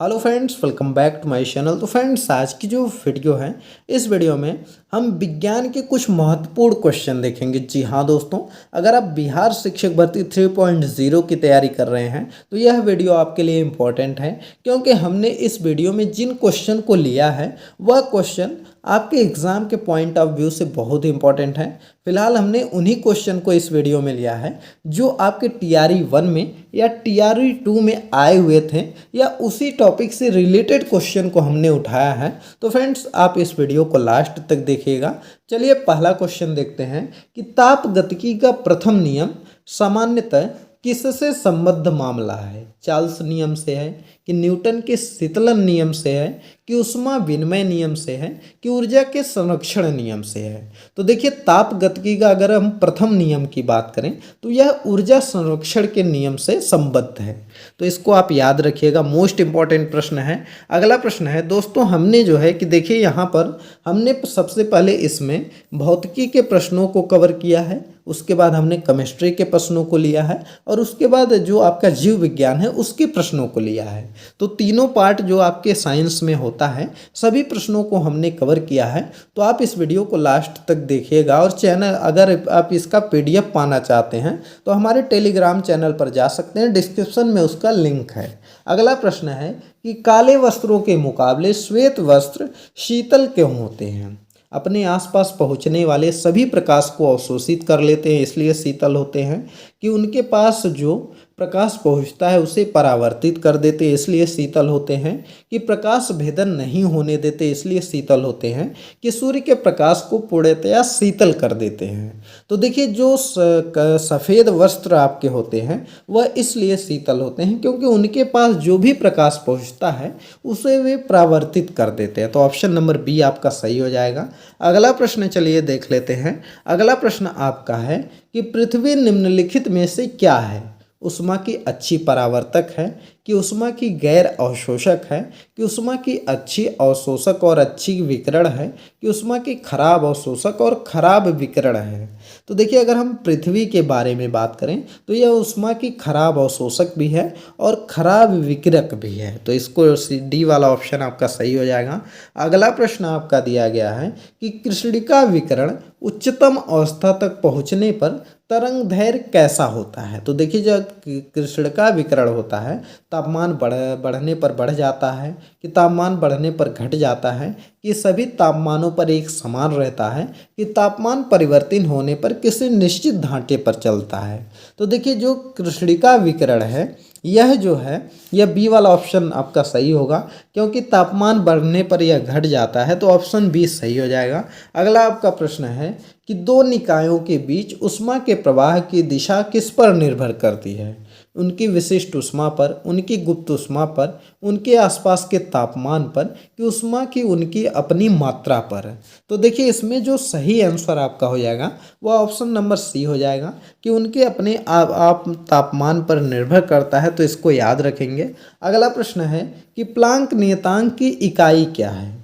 Hello friends, welcome back to my channel. तो friends, आज की जो वीडियो है, इस वीडियो में हम विज्ञान के कुछ महत्वपूर्ण क्वेश्चन देखेंगे। जी हाँ दोस्तों, अगर आप बिहार शिक्षक भर्ती 3.0 की तैयारी कर रहे हैं तो यह वीडियो आपके लिए इम्पोर्टेंट है, क्योंकि हमने इस वीडियो में जिन क्वेश्चन को लिया है वह क्वेश्चन आपके एग्ज़ाम के पॉइंट ऑफ व्यू से बहुत ही इंपॉर्टेंट है। फिलहाल हमने उन्हीं क्वेश्चन को इस वीडियो में लिया है जो आपके टीआरई 1 में या टीआरई 2 में आए हुए थे, या उसी टॉपिक से रिलेटेड क्वेश्चन को हमने उठाया है। तो फ्रेंड्स, आप इस वीडियो को लास्ट तक देखिएगा। चलिए पहला क्वेश्चन देखते हैं कि ताप गतिकी का प्रथम नियम सामान्यतः किससे संबद्ध मामला है? चार्ल्स नियम से है, कि न्यूटन के शीतलन नियम से है, कि ऊष्मा विनिमय नियम से है, कि ऊर्जा के संरक्षण नियम से है? तो देखिए, ताप गतिकी का अगर हम प्रथम नियम की बात करें तो यह ऊर्जा संरक्षण के नियम से संबद्ध है। तो इसको आप याद रखिएगा, मोस्ट इंपॉर्टेंट प्रश्न है। अगला प्रश्न है दोस्तों, हमने जो है कि देखिए यहाँ पर हमने सबसे पहले इसमें भौतिकी के प्रश्नों को कवर किया है, उसके बाद हमने केमिस्ट्री के प्रश्नों को लिया है, और उसके बाद जो आपका जीव विज्ञान है उसके प्रश्नों को लिया है। तो तीनों पार्ट जो आपके साइंस में होता है, सभी प्रश्नों को हमने कवर किया है। तो आप इस वीडियो को लास्ट तक देखिएगा, और चैनल अगर आप इसका पीडीएफ पाना चाहते हैं तो हमारे टेलीग्राम चैनल पर जा सकते हैं, डिस्क्रिप्शन में उसका लिंक है। अगला प्रश्न है कि काले वस्त्रों के मुकाबले श्वेत वस्त्र शीतल क्यों होते हैं? अपने आसपास पहुंचने वाले सभी प्रकाश को अवशोषित कर लेते हैं, इसलिए शीतल होते हैं। कि उनके पास जो प्रकाश पहुंचता है उसे परावर्तित कर देते हैं, इसलिए शीतल होते हैं। कि प्रकाश भेदन नहीं होने देते, इसलिए शीतल होते हैं। कि सूर्य के प्रकाश को पूर्णतया शीतल कर देते हैं। तो देखिए, जो सफ़ेद वस्त्र आपके होते हैं वह इसलिए शीतल होते हैं क्योंकि उनके पास जो भी प्रकाश पहुंचता है उसे वे परावर्तित कर देते हैं। तो ऑप्शन नंबर बी आपका सही हो जाएगा। अगला प्रश्न चलिए देख लेते हैं। अगला प्रश्न आपका है कि पृथ्वी निम्नलिखित में से क्या है? ऊष्मा की अच्छी परावर्तक है, कि ऊष्मा की गैर अवशोषक है, कि ऊष्मा की अच्छी अवशोषक और अच्छी विकिरण है, कि ऊष्मा की खराब अवशोषक और खराब विकिरण है? तो देखिए, अगर हम पृथ्वी के बारे में बात करें तो यह ऊष्मा की खराब अवशोषक भी है और खराब विकिरक भी है। तो इसको डी वाला ऑप्शन आपका सही हो जाएगा। अगला प्रश्न आपका दिया गया है कि कृष्णिका विकिरण उच्चतम अवस्था तक पहुँचने पर तरंग दैर्घ्य कैसा होता है? तो देखिए, जब कृष्णिका विकिरण होता है तापमान बढ़ने पर बढ़ जाता है, कि तापमान बढ़ने पर घट जाता है, कि सभी तापमानों पर एक समान रहता है, कि तापमान परिवर्तन होने पर किसी निश्चित ढांचे पर चलता है? तो देखिए, जो कृष्णिका विकिरण है यह जो है यह बी वाला ऑप्शन आपका सही होगा, क्योंकि तापमान बढ़ने पर यह घट जाता है। तो ऑप्शन बी सही हो जाएगा। अगला आपका प्रश्न है कि दो निकायों के बीच ऊष्मा के प्रवाह की दिशा किस पर निर्भर करती है? उनकी विशिष्ट ऊष्मा पर, उनकी गुप्त ऊष्मा पर, उनके आसपास के तापमान पर, कि ऊष्मा की उनकी अपनी मात्रा पर? तो देखिए, इसमें जो सही आंसर आपका हो जाएगा वह ऑप्शन नंबर सी हो जाएगा, कि उनके अपने आप तापमान पर निर्भर करता है। तो इसको याद रखेंगे। अगला प्रश्न है कि प्लांक नियतांक की इकाई क्या है?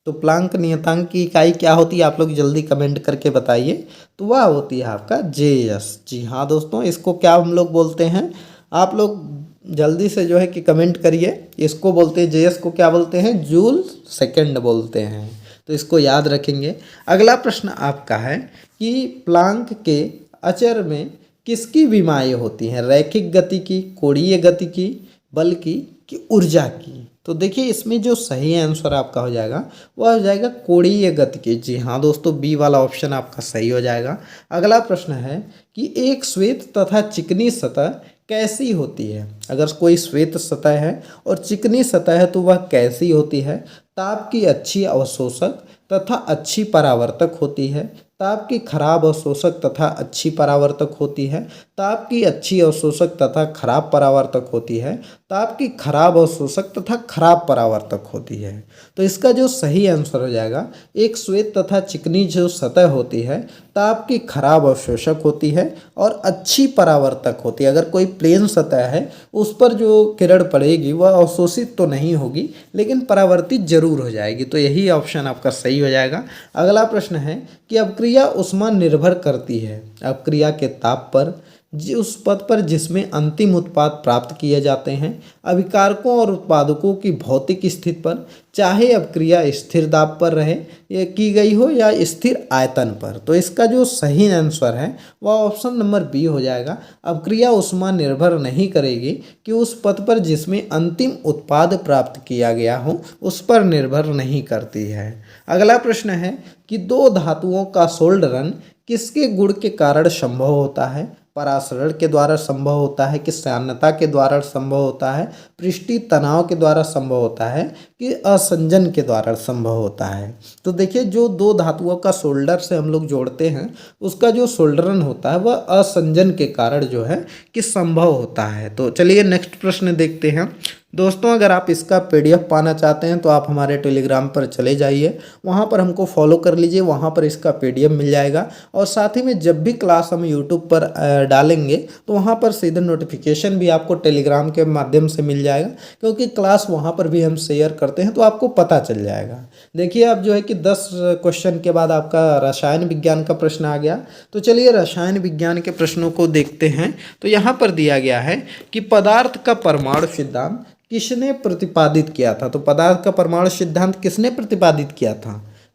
तो प्लांक नियतांक की इकाई क्या होती है, आप लोग जल्दी कमेंट करके बताइए। तो वह होती है आपका जेएस। जी हाँ दोस्तों, इसको क्या हम लोग बोलते हैं? आप लोग जल्दी से जो है कि कमेंट करिए। इसको बोलते हैं जेएस को क्या बोलते हैं? जूल सेकंड बोलते हैं। तो इसको याद रखेंगे। अगला प्रश्न आपका है कि प्लांक के अचर में किसकी विमाएँ होती हैं? रैखिक गति की, कोणीय गति की, बल की ऊर्जा की? तो देखिए, इसमें जो सही आंसर आपका हो जाएगा वह हो जाएगा कोणीय गति की। जी हाँ दोस्तों, बी वाला ऑप्शन आपका सही हो जाएगा। अगला प्रश्न है कि एक श्वेत तथा चिकनी सतह कैसी होती है? अगर कोई श्वेत सतह है और चिकनी सतह है तो वह कैसी होती है? ताप की अच्छी अवशोषक तथा अच्छी परावर्तक होती है, ताप की खराब अवशोषक तथा अच्छी परावर्तक होती है, ताप की अच्छी अवशोषक तथा खराब परावर्तक होती है, ताप की खराब अवशोषक तथा खराब परावर्तक होती है? तो इसका जो सही आंसर हो जाएगा, एक श्वेत तथा चिकनी जो सतह होती है ताप की खराब अवशोषक होती है और अच्छी परावर्तक होती है। अगर कोई प्लेन सतह है उस पर जो किरण पड़ेगी वह अवशोषित तो नहीं होगी लेकिन परावर्तित जरूर हो जाएगी। तो यही ऑप्शन आपका सही हो जाएगा। अगला प्रश्न है कि अपक्रिया ऊष्मा निर्भर करती है अपक्रिया के ताप पर, उस पद पर जिसमें अंतिम उत्पाद प्राप्त किए जाते हैं अभिकारकों और उत्पादकों की भौतिक स्थिति पर, चाहे अब क्रिया स्थिर दाब पर रहे या की गई हो या स्थिर आयतन पर। तो इसका जो सही आंसर है वह ऑप्शन नंबर बी हो जाएगा। अब क्रिया ऊष्मा निर्भर नहीं करेगी कि उस पद पर जिसमें अंतिम उत्पाद प्राप्त किया गया हो उस पर निर्भर नहीं करती है। अगला प्रश्न है कि दो धातुओं का सोल्डरन किसके गुण के कारण संभव होता है? परासरण के द्वारा संभव होता है कि सान्यता के द्वारा संभव होता है, पृष्ठीय तनाव के द्वारा संभव होता है कि असंजन के द्वारा संभव होता है? तो देखिए जो दो धातुओं का सोल्डर से हम लोग जोड़ते हैं उसका जो सोल्डरन होता है वह असंजन के कारण जो है कि संभव होता है। तो चलिए नेक्स्ट प्रश्न देखते हैं। दोस्तों अगर आप इसका पीडीएफ पाना चाहते हैं तो आप हमारे टेलीग्राम पर चले जाइए, वहाँ पर हमको फॉलो कर लीजिए, वहाँ पर इसका पीडीएफ मिल जाएगा। और साथ ही में जब भी क्लास हम यूट्यूब पर डालेंगे तो वहाँ पर सीधे नोटिफिकेशन भी आपको टेलीग्राम के माध्यम से मिल जाएगा, क्योंकि क्लास वहाँ पर भी हम शेयर करते हैं तो आपको पता चल जाएगा। देखिए अब जो है कि 10 क्वेश्चन के बाद आपका रसायन विज्ञान का प्रश्न आ गया। तो चलिए रसायन विज्ञान के प्रश्नों को देखते हैं। तो यहाँ पर दिया गया है कि पदार्थ का परमाणु सिद्धांत किसने प्रतिपादित किया था? तो पदार्थ का परमाणु सिद्धांत किसने प्रतिपादित किया था?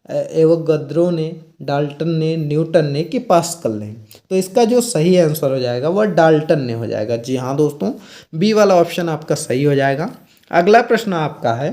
एवोगैड्रो ने, डाल्टन ने, न्यूटन ने कि पास्कल ने? तो इसका जो सही आंसर हो जाएगा वह डाल्टन ने हो जाएगा। जी हाँ दोस्तों, बी वाला ऑप्शन आपका सही हो जाएगा। अगला प्रश्न आपका है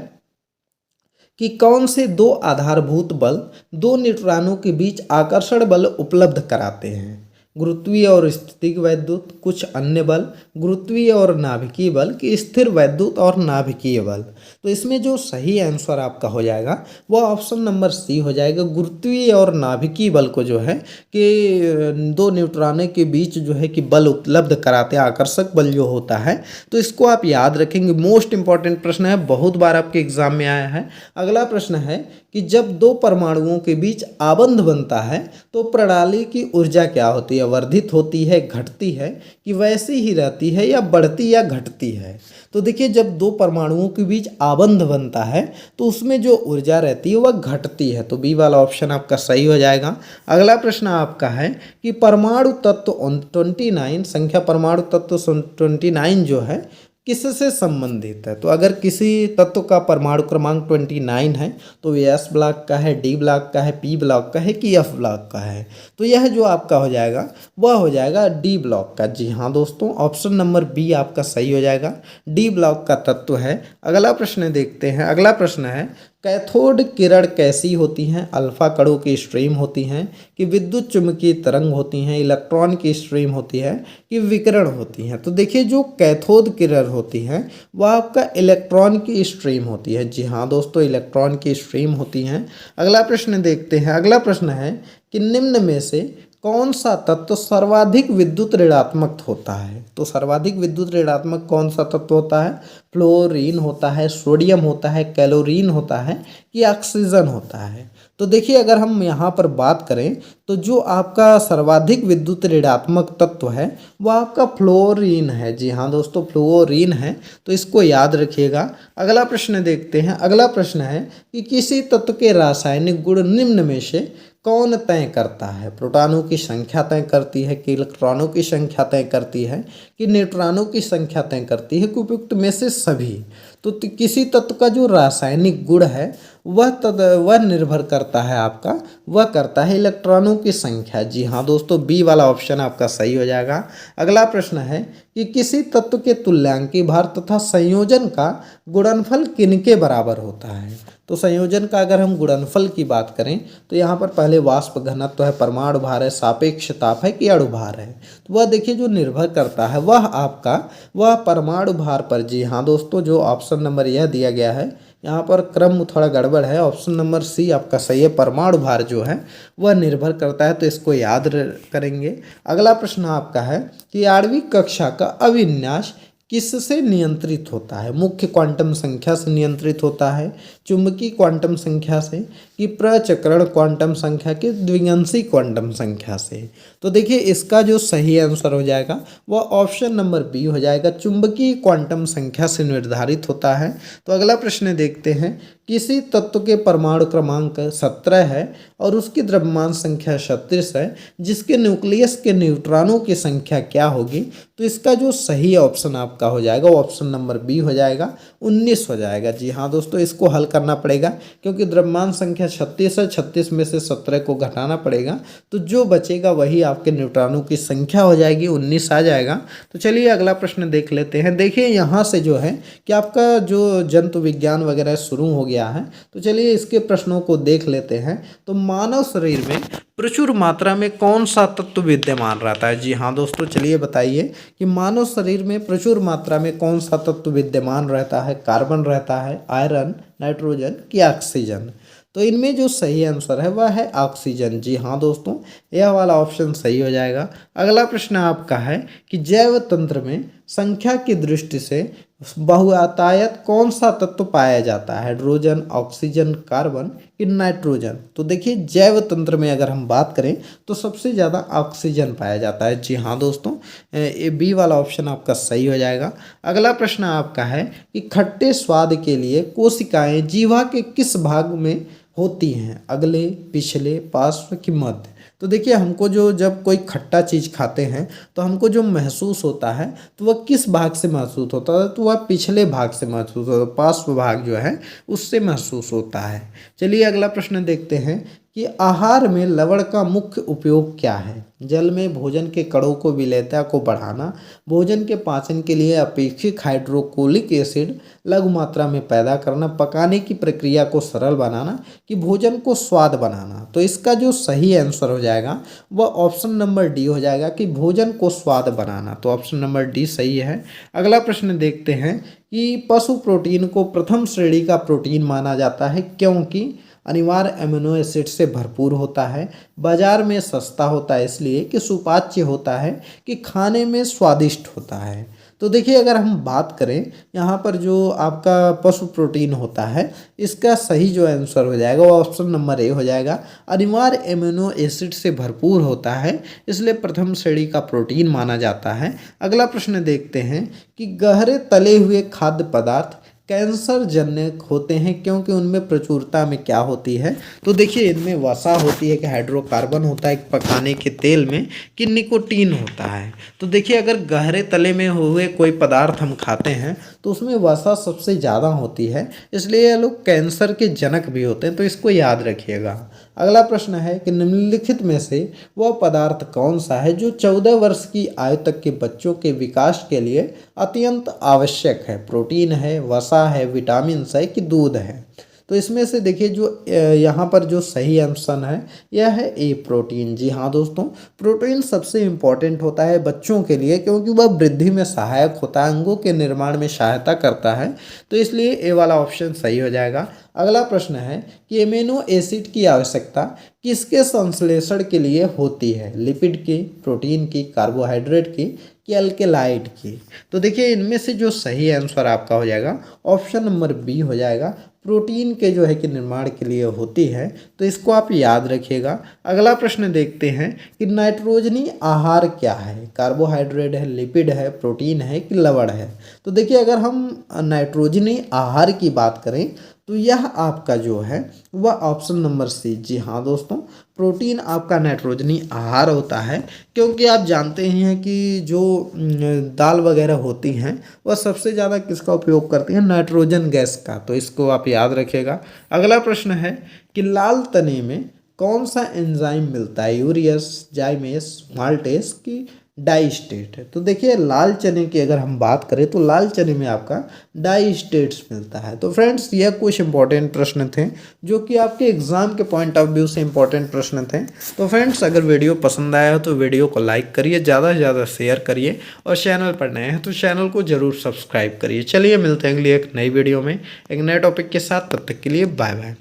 कि कौन से दो आधारभूत बल दो न्यूट्रॉनों के बीच आकर्षण बल उपलब्ध कराते हैं? गुरुत्वीय और स्थितिक वैद्युत, कुछ अन्य बल, गुरुत्वीय और नाभिकीय बल कि स्थिर वैद्युत और नाभिकीय बल? तो इसमें जो सही आंसर आपका हो जाएगा वह ऑप्शन नंबर सी हो जाएगा। गुरुत्वीय और नाभिकीय बल को जो है कि दो न्यूट्रॉनों के बीच जो है कि बल उपलब्ध कराते हैं, आकर्षक बल जो होता है। तो इसको आप याद रखेंगे, मोस्ट इंपॉर्टेंट प्रश्न है, बहुत बार आपके एग्जाम में आया है। अगला प्रश्न है कि जब दो परमाणुओं के बीच आबंध बनता है तो प्रणाली की ऊर्जा क्या होती है? वर्धित होती है, घटती है कि वैसी ही रहती है या बढ़ती या घटती है? तो देखिए जब दो परमाणुओं के बीच आबंध बनता है तो उसमें जो ऊर्जा रहती है वह घटती है। तो बी वाला ऑप्शन आपका सही हो जाएगा। अगला प्रश्न आपका है कि परमाणु तत्व 29 संख्या, परमाणु तत्व 29 जो है किससे संबंधित है? तो अगर किसी तत्व का परमाणु क्रमांक 29 है तो ये एस ब्लॉक का है, डी ब्लॉक का है, पी ब्लॉक का है कि एफ ब्लॉक का है? तो यह जो आपका हो जाएगा वह हो जाएगा डी ब्लॉक का। जी हाँ दोस्तों, ऑप्शन नंबर बी आपका सही हो जाएगा, डी ब्लॉक का तत्व है। अगला प्रश्न देखते हैं। अगला प्रश्न है कैथोड किरण कैसी होती हैं? अल्फा कणों की स्ट्रीम होती हैं कि विद्युत चुम्बकीय तरंग होती हैं, इलेक्ट्रॉन की स्ट्रीम होती है कि विकिरण होती हैं? तो देखिए जो कैथोड किरण होती हैं वह आपका इलेक्ट्रॉन की स्ट्रीम होती है। जी हाँ दोस्तों, इलेक्ट्रॉन की स्ट्रीम होती हैं। अगला प्रश्न देखते हैं। अगला प्रश्न है कि निम्न में से कौन सा तत्व सर्वाधिक विद्युत ऋणात्मक होता है? तो सर्वाधिक विद्युत ऋणात्मक कौन सा तत्व होता है? फ्लोरीन होता है, सोडियम होता है, कैलोरीन होता है कि ऑक्सीजन होता है? तो देखिए अगर हम यहाँ पर बात करें तो जो आपका सर्वाधिक विद्युत ऋणात्मक तत्व है वह आपका फ्लोरीन है। जी हाँ दोस्तों, फ्लोरीन है, तो इसको याद रखिएगा। अगला प्रश्न देखते हैं। अगला प्रश्न है कि किसी तत्व के रासायनिक गुण निम्न में से कौन तय करता है? प्रोटॉनों की संख्या तय करती है कि इलेक्ट्रॉनों की संख्या तय करती है कि न्यूट्रॉनों की संख्या तय करती है कि उपयुक्त में से सभी? तो किसी तत्व का जो रासायनिक गुण है वह निर्भर करता है आपका, वह करता है इलेक्ट्रॉनों की संख्या। जी हाँ दोस्तों, बी वाला ऑप्शन आपका सही हो जाएगा। अगला प्रश्न है कि किसी तत्व के तुल्यांकी भार तथा संयोजन का गुणनफल किनके बराबर होता है? तो संयोजन का अगर हम गुणनफल की बात करें तो यहाँ पर पहले वाष्प घनत्व है, परमाणु भार है, सापेक्ष ताप है कि अणु भार है? तो वह देखिए जो निर्भर करता है वह परमाणु भार पर। जी हाँ दोस्तों, जो ऑप्शन नंबर यह दिया गया है यहाँ पर क्रम थोड़ा गड़बड़ है, ऑप्शन नंबर सी आपका सही है, परमाणु भार जो है वह निर्भर करता है। तो इसको याद करेंगे। अगला प्रश्न आपका है कि 8वीं कक्षा का अभिन्यास किससे नियंत्रित होता है? मुख्य क्वांटम संख्या से नियंत्रित होता है, चुंबकीय क्वांटम संख्या से कि प्रचक्रण क्वांटम संख्या के द्विअंशी क्वांटम संख्या से? तो देखिए इसका जो सही आंसर हो जाएगा वह ऑप्शन नंबर बी हो जाएगा, चुंबकीय क्वांटम संख्या से निर्धारित होता है। तो अगला प्रश्न देखते हैं किसी तत्व के परमाणु क्रमांक 17 है और उसकी द्रव्यमान संख्या 36 है, जिसके न्यूक्लियस के न्यूट्रॉनों की संख्या क्या होगी? तो इसका जो सही ऑप्शन आपका हो जाएगा वो ऑप्शन नंबर बी हो जाएगा, 19 हो जाएगा। जी हाँ दोस्तों, इसको हल करना पड़ेगा क्योंकि द्रव्यमान संख्या 36 है, 36 में से 17 को घटाना पड़ेगा, तो जो बचेगा वही आपके न्यूट्रॉनों की संख्या हो जाएगी, 19 आ जाएगा। तो चलिए अगला प्रश्न देख लेते हैं। देखिए यहाँ से जो है कि आपका जो जंतु विज्ञान वगैरह शुरू हो गया है, तो चलिए इसके प्रश्नों को देख लेते हैं। तो मानव शरीर में प्रचुर मात्रा में कौन सा तत्व विद्यमान रहता है? जी हाँ दोस्तों, चलिए बताइए कि मानव शरीर में प्रचुर मात्रा में कौन सा तत्व विद्यमान रहता है? कार्बन रहता है, आयरन, नाइट्रोजन कि ऑक्सीजन? तो इनमें जो सही आंसर है वह है ऑक्सीजन। जी हाँ दोस्तों, यह वाला ऑप्शन सही हो जाएगा। अगला प्रश्न आपका है कि जैव तंत्र में संख्या की दृष्टि से बहुआयत कौन सा तत्व पाया जाता है? हाइड्रोजन, ऑक्सीजन, कार्बन कि नाइट्रोजन? तो देखिए जैव तंत्र में अगर हम बात करें तो सबसे ज़्यादा ऑक्सीजन पाया जाता है। जी हाँ दोस्तों, ये बी वाला ऑप्शन आपका सही हो जाएगा। अगला प्रश्न आपका है कि खट्टे स्वाद के लिए कोशिकाएं जीवा के किस भाग में होती हैं? अगले, पिछले, पार्श्व कि मध्य? तो देखिए हमको जो जब कोई खट्टा चीज़ खाते हैं तो हमको जो महसूस होता है तो वह किस भाग से महसूस होता है? तो वह पिछले भाग से महसूस होता है, पार्श्व भाग जो है उससे महसूस होता है। चलिए अगला प्रश्न देखते हैं कि आहार में लवण का मुख्य उपयोग क्या है? जल में भोजन के कणों को विलेयता को बढ़ाना, भोजन के पाचन के लिए अपेक्षित हाइड्रोक्लोरिक एसिड लघु मात्रा में पैदा करना, पकाने की प्रक्रिया को सरल बनाना कि भोजन को स्वाद बनाना? तो इसका जो सही आंसर हो जाएगा वह ऑप्शन नंबर डी हो जाएगा कि भोजन को स्वाद बनाना। तो ऑप्शन नंबर डी सही है। अगला प्रश्न देखते हैं कि पशु प्रोटीन को प्रथम श्रेणी का प्रोटीन माना जाता है क्योंकि अनिवार्य अमीनो एसिड से भरपूर होता है, बाजार में सस्ता होता है इसलिए कि सुपाच्य होता है कि खाने में स्वादिष्ट होता है? तो देखिए अगर हम बात करें यहाँ पर जो आपका पशु प्रोटीन होता है, इसका सही जो आंसर हो जाएगा वो ऑप्शन नंबर ए हो जाएगा। अनिवार्य एमिनो एसिड से भरपूर होता है इसलिए प्रथम श्रेणी का प्रोटीन माना जाता है। अगला प्रश्न देखते हैं कि गहरे तले हुए खाद्य पदार्थ कैंसर जन्य होते हैं क्योंकि उनमें प्रचुरता में क्या होती है? तो देखिए इनमें वसा होती है कि हाइड्रोकार्बन होता है पकाने के तेल में कि निकोटीन होता है? तो देखिए अगर गहरे तले में हुए कोई पदार्थ हम खाते हैं तो उसमें वसा सबसे ज़्यादा होती है, इसलिए ये लोग कैंसर के जनक भी होते हैं, तो इसको याद रखिएगा। अगला प्रश्न है कि निम्नलिखित में से वह पदार्थ कौन सा है जो 14 वर्ष की आयु तक के बच्चों के विकास के लिए अत्यंत आवश्यक है? प्रोटीन है, वसा है, विटामिन है कि दूध है? तो इसमें से देखिए जो यहाँ पर जो सही आंसर है यह है ए, प्रोटीन। जी हाँ दोस्तों, प्रोटीन सबसे इम्पॉर्टेंट होता है बच्चों के लिए क्योंकि वह वृद्धि में सहायक होता है, अंगों के निर्माण में सहायता करता है, तो इसलिए ए वाला ऑप्शन सही हो जाएगा। अगला प्रश्न है कि एमिनो एसिड की आवश्यकता किसके संश्लेषण के लिए होती है? लिपिड की, प्रोटीन की, कार्बोहाइड्रेट की कि अल्केलाइड की? तो देखिए इनमें से जो सही आंसर आपका हो जाएगा ऑप्शन नंबर बी हो जाएगा, प्रोटीन के जो है कि निर्माण के लिए होती है, तो इसको आप याद रखिएगा। अगला प्रश्न देखते हैं कि नाइट्रोजनी आहार क्या है? कार्बोहाइड्रेट है, लिपिड है, प्रोटीन है कि लवण है? तो देखिए अगर हम नाइट्रोजनी आहार की बात करें तो यह आपका जो है वह ऑप्शन नंबर सी। जी हाँ दोस्तों, प्रोटीन आपका नाइट्रोजनी आहार होता है क्योंकि आप जानते ही हैं कि जो दाल वगैरह होती हैं वह सबसे ज़्यादा किसका उपयोग करती हैं? नाइट्रोजन गैस का, तो इसको आप याद रखिएगा। अगला प्रश्न है कि लाल तने में कौन सा एंजाइम मिलता है? यूरियस, जाइमेस, माल्टेस की डाइस्टेट? तो देखिए लाल चने की अगर हम बात करें तो लाल चने में आपका डाइस्टेट्स मिलता है। तो फ्रेंड्स यह कुछ इंपॉर्टेंट प्रश्न थे जो कि आपके एग्जाम के पॉइंट ऑफ व्यू से इंपॉर्टेंट प्रश्न थे। तो फ्रेंड्स अगर वीडियो पसंद आया हो तो वीडियो को लाइक करिए, ज़्यादा से ज़्यादा शेयर करिए और चैनल पर नए हैं तो चैनल को ज़रूर सब्सक्राइब करिए। चलिए मिलते हैं अगली एक नई वीडियो में एक नए टॉपिक के साथ, तब तक के लिए बाय बाय।